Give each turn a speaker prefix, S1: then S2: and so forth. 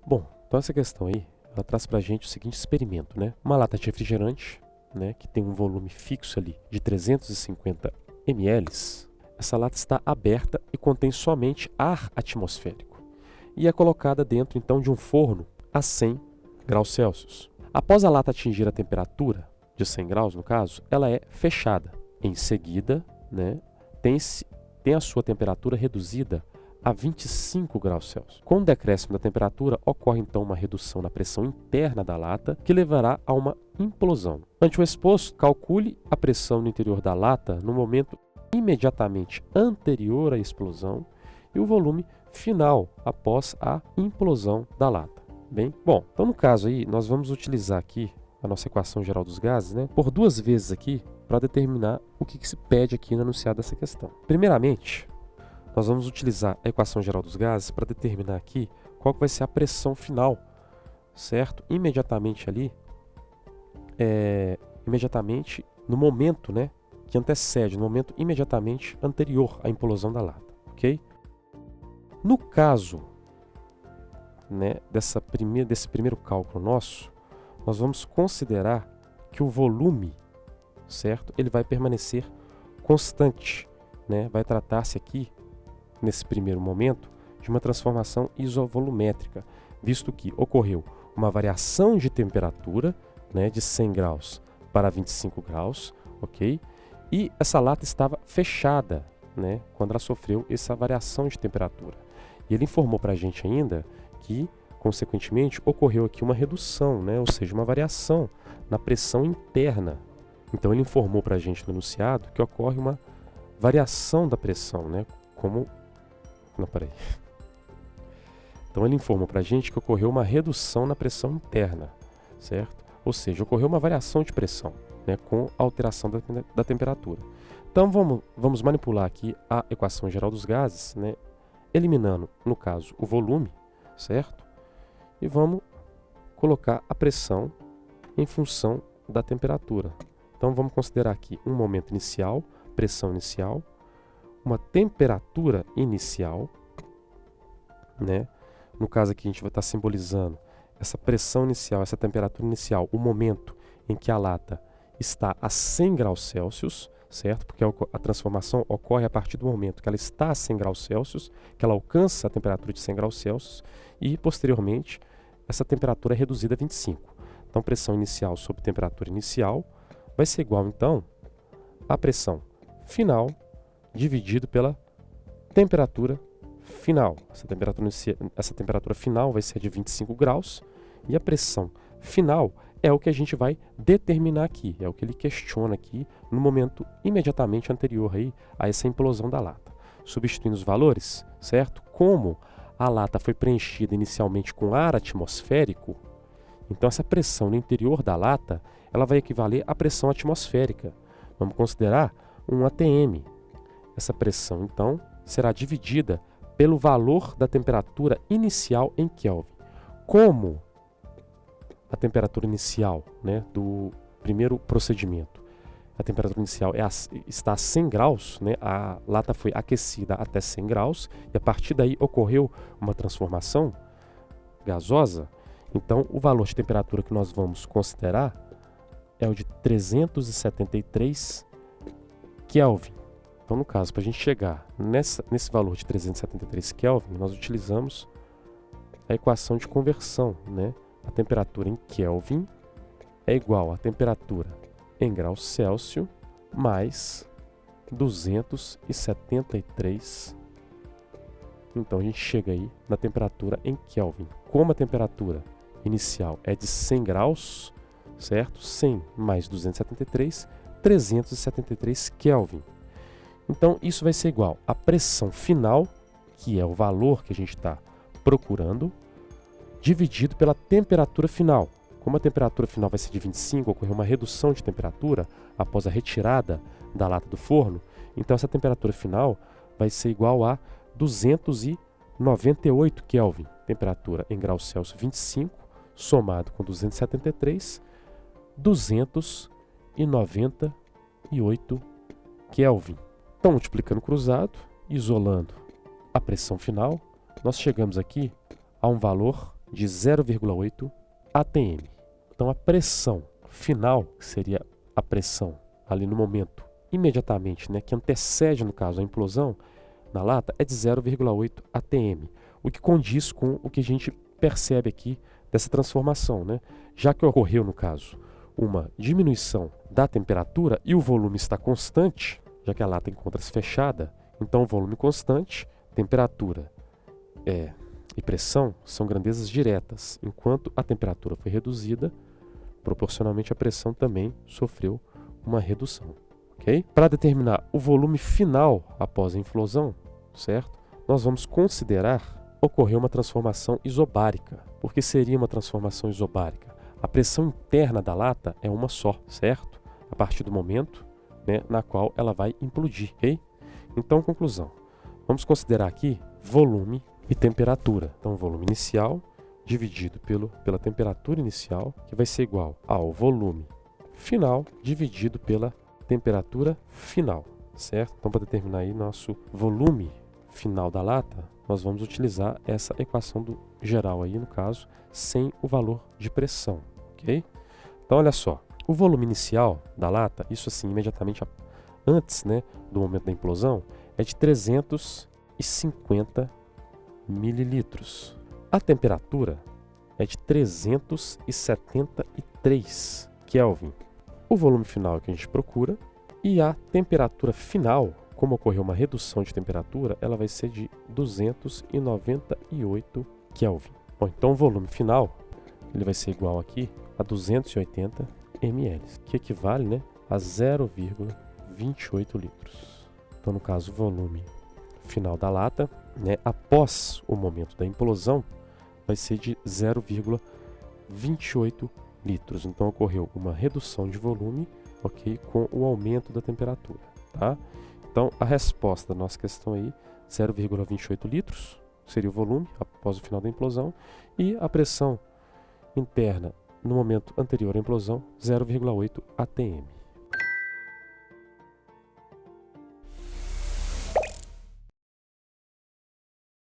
S1: Bom, então essa questão aí, ela traz para a gente o seguinte experimento, né? Uma lata de refrigerante, né, que tem um volume fixo ali de 350 ml. Essa lata está aberta e contém somente ar atmosférico. E é colocada dentro, então, de um forno a 100 graus Celsius. Após a lata atingir a temperatura, de 100 graus no caso, ela é fechada. Em seguida, né, tem a sua temperatura reduzida a 25 graus Celsius. Com o decréscimo da temperatura, ocorre então uma redução na pressão interna da lata, que levará a uma implosão. Ante o exposto, calcule a pressão no interior da lata no momento imediatamente anterior à explosão e o volume final após a implosão da lata. Bem, bom, então no caso aí, nós vamos utilizar aqui a nossa equação geral dos gases, né, por duas vezes aqui, para determinar o que se pede aqui no enunciado dessa questão. Primeiramente, nós vamos utilizar a equação geral dos gases para determinar aqui qual que vai ser a pressão final, certo? Imediatamente ali, imediatamente no momento, né, que antecede, no momento imediatamente anterior à implosão da lata, ok? No caso, né, desse primeiro cálculo nosso, nós vamos considerar que o volume, certo? Ele vai permanecer constante, né? Vai tratar-se aqui, nesse primeiro momento, de uma transformação isovolumétrica, visto que ocorreu uma variação de temperatura, né, de 100 graus para 25 graus, ok? E essa lata estava fechada, né, quando ela sofreu essa variação de temperatura. E ele informou para a gente ainda que, consequentemente, ocorreu aqui uma redução, né, ou seja, uma variação na pressão interna. Então ele informou para a gente no enunciado que ocorre uma variação da pressão, né, como... Não, peraí. Então ele informou para a gente que ocorreu uma redução na pressão interna, certo? Ou seja, ocorreu uma variação de pressão, né, com a alteração da temperatura. Então vamos manipular aqui a equação geral dos gases, né, eliminando, no caso, o volume, certo? E vamos colocar a pressão em função da temperatura. Então vamos considerar aqui um momento inicial, pressão inicial, uma temperatura inicial, né? No caso aqui a gente vai estar simbolizando essa pressão inicial, essa temperatura inicial, o momento em que a lata está a 100 graus Celsius, certo? Porque a transformação ocorre a partir do momento que ela está a 100 graus Celsius, que ela alcança a temperatura de 100 graus Celsius e, posteriormente, essa temperatura é reduzida a 25. Então, pressão inicial sobre temperatura inicial vai ser igual, então, à pressão final dividido pela temperatura final. Essa temperatura final vai ser de 25 graus e a pressão final é o que a gente vai determinar aqui, é o que ele questiona aqui no momento imediatamente anterior aí a essa implosão da lata. Substituindo os valores, certo? Como a lata foi preenchida inicialmente com ar atmosférico, então essa pressão no interior da lata ela vai equivaler à pressão atmosférica. Vamos considerar um ATM. Essa pressão, então, será dividida pelo valor da temperatura inicial em Kelvin. Como a temperatura inicial, né, do primeiro procedimento, a temperatura inicial está a 100 graus, né, a lata foi aquecida até 100 graus, e a partir daí ocorreu uma transformação gasosa, então o valor de temperatura que nós vamos considerar é o de 373 Kelvin. Então, no caso, para a gente chegar nesse valor de 373 Kelvin, nós utilizamos a equação de conversão, né? A temperatura em Kelvin é igual à temperatura em graus Celsius mais 273. Então, a gente chega aí na temperatura em Kelvin. Como a temperatura inicial é de 100 graus, certo? 100 mais 273, 373 Kelvin. Então, isso vai ser igual à pressão final, que é o valor que a gente está procurando, dividido pela temperatura final. Como a temperatura final vai ser de 25, ocorreu uma redução de temperatura após a retirada da lata do forno, então essa temperatura final vai ser igual a 298 Kelvin. Temperatura em graus Celsius 25, somado com 273, 298 Kelvin. Então, multiplicando cruzado, isolando a pressão final, nós chegamos aqui a um valor de 0,8 atm. Então a pressão final, que seria a pressão ali no momento imediatamente, né, que antecede, no caso, a implosão na lata, é de 0,8 atm, o que condiz com o que a gente percebe aqui dessa transformação, né? Já que ocorreu, no caso, uma diminuição da temperatura e o volume está constante, já que a lata encontra-se fechada, então o volume constante, temperatura e pressão são grandezas diretas, enquanto a temperatura foi reduzida, proporcionalmente a pressão também sofreu uma redução. Okay? Para determinar o volume final após a implosão, certo? Nós vamos considerar ocorrer uma transformação isobárica. Por que seria uma transformação isobárica? A pressão interna da lata é uma só, certo? A partir do momento, né, na qual ela vai implodir. Okay? Então, conclusão. Vamos considerar aqui volume e temperatura. Então, volume inicial dividido pela temperatura inicial, que vai ser igual ao volume final dividido pela temperatura final, certo? Então, para determinar aí nosso volume final da lata, nós vamos utilizar essa equação do geral aí, no caso, sem o valor de pressão, ok? Então, olha só, o volume inicial da lata, isso assim, imediatamente antes, né, do momento da implosão, é de 350 mililitros. A temperatura é de 373 Kelvin. O volume final que a gente procura e a temperatura final, como ocorreu uma redução de temperatura, ela vai ser de 298 Kelvin. Bom, então o volume final ele vai ser igual aqui a 280 ml, que equivale, né, a 0,28 litros. Então, no caso, o volume final da lata, né, após o momento da implosão, vai ser de 0,28 litros. Então, ocorreu uma redução de volume, ok, com o aumento da temperatura, tá? Então, a resposta da nossa questão aí, 0,28 litros, seria o volume após o final da implosão, e a pressão interna no momento anterior à implosão, 0,8 atm.